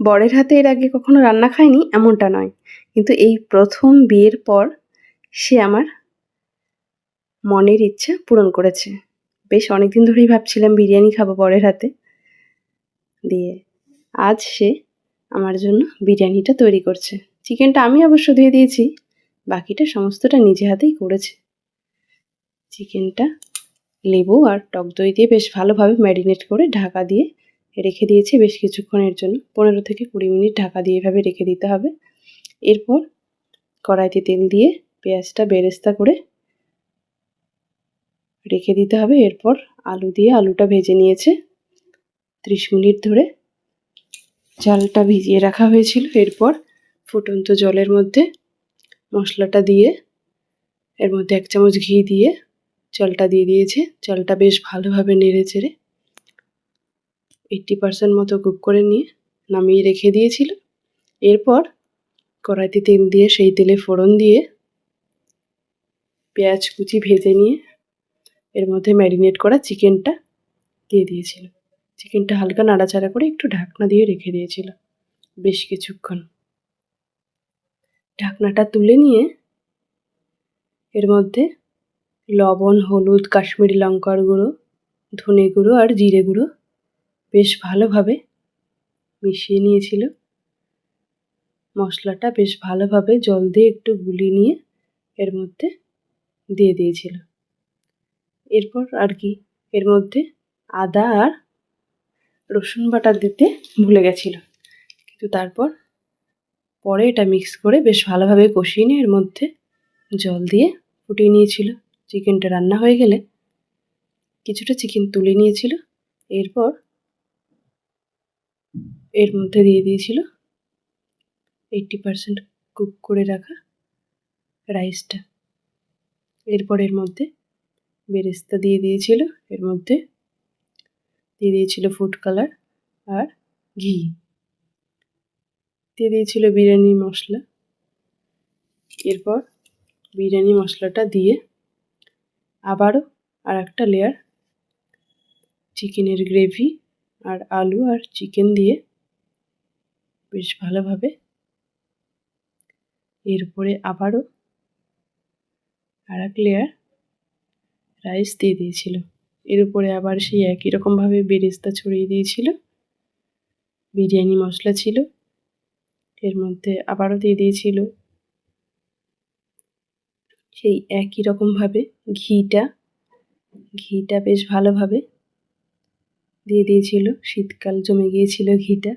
বরের হাতে এর আগে কখনো রান্না খায়নি এমনটা নয়, কিন্তু এই প্রথম বিয়ের পর সে আমার মনের ইচ্ছা পূরণ করেছে। বেশ অনেকদিন ধরেই ভাবছিলাম বিরিয়ানি খাবো বরের হাতে, দিয়ে আজ সে আমার জন্য বিরিয়ানিটা তৈরি করছে। চিকেনটা আমি অবশ্য ধুয়ে দিয়েছি, বাকিটা সমস্তটা নিজে হাতেই করেছে। চিকেনটা লেবু আর টক দই দিয়ে বেশ ভালোভাবে ম্যারিনেট করে ঢাকা দিয়ে রেখে দিয়েছি বেশ কিছুক্ষণের জন্য। 15 থেকে 20 মিনিট ঢাকা দিয়ে এভাবে রেখে দিতে হবে। এরপর কড়াইতে তেল দিয়ে পেঁয়াজটা বেরেস্তা করে রেখে দিতে হবে। এরপর আলু দিয়ে আলুটা ভেজে নিয়েছে 30 মিনিট ধরে চালটা ভিজিয়ে রাখা হয়েছিল। এরপর ফুটন্ত জলের মধ্যে মশলাটা দিয়ে এর মধ্যে 1 চামচ ঘি দিয়ে চালটা দিয়ে দিয়েছে। চালটা বেশ ভালোভাবে নেড়ে চেড়ে 80% মতো কুক করে নিয়ে নামিয়ে রেখে দিয়েছিল। এরপর কড়াইতে তেল দিয়ে সেই তেলে ফোড়ন দিয়ে পেঁয়াজ কুচি ভেজে নিয়ে এর মধ্যে ম্যারিনেট করা চিকেনটা দিয়ে দিয়েছিল। চিকেনটা হালকা নাড়াচাড়া করে একটু ঢাকনা দিয়ে রেখে দিয়েছিল বেশ কিছুক্ষণ। ঢাকনাটা তুলে নিয়ে এর মধ্যে লবণ, হলুদ, কাশ্মীরি লঙ্কার গুঁড়ো, ধনে গুঁড়ো আর জিরে গুঁড়ো বেশ ভালোভাবে মিশিয়ে নিয়েছিল। মশলাটা বেশ ভালোভাবে জল দিয়ে একটু গুলিয়ে নিয়ে এর মধ্যে দিয়ে দিয়েছিল। এরপর আর কি এর মধ্যে আদা আর রসুন বাটা দিতে ভুলে গেছিল, কিন্তু তারপর পরে এটা মিক্স করে বেশ ভালোভাবে কষিয়ে নিয়ে এর মধ্যে জল দিয়ে ফুটিয়ে নিয়েছিল। চিকেনটা রান্না হয়ে গেলে কিছুটা চিকেন তুলে নিয়েছিল। এরপর এর মধ্যে দিয়ে দিয়েছিল 80% কুক করে রাখা রাইসটা। এরপর এর মধ্যে বেরেস্তা দিয়ে দিয়েছিল। এর মধ্যে দিয়ে দিয়েছিল ফুড কালার আর ঘি, দিয়ে দিয়েছিল বিরিয়ানি মশলা। এরপর বিরিয়ানি মশলাটা দিয়ে আবারও আর একটা লেয়ার চিকেনের গ্রেভি আর আলু আর চিকেন দিয়ে বেশ ভালোভাবে এর উপরে আবারও আর এক লেয়ার রাইস দিয়ে দিয়েছিল। এর উপরে আবার সেই একই রকমভাবে বেরেস্তা ছড়িয়ে দিয়েছিল। বিরিয়ানি মশলা ছিল, এর মধ্যে আবারও দিয়ে দিয়েছিল সেই একই রকমভাবে ঘিটা বেশ ভালোভাবে দিয়ে দিয়েছিল। শীতকাল জমে গিয়েছিল ঘিটা।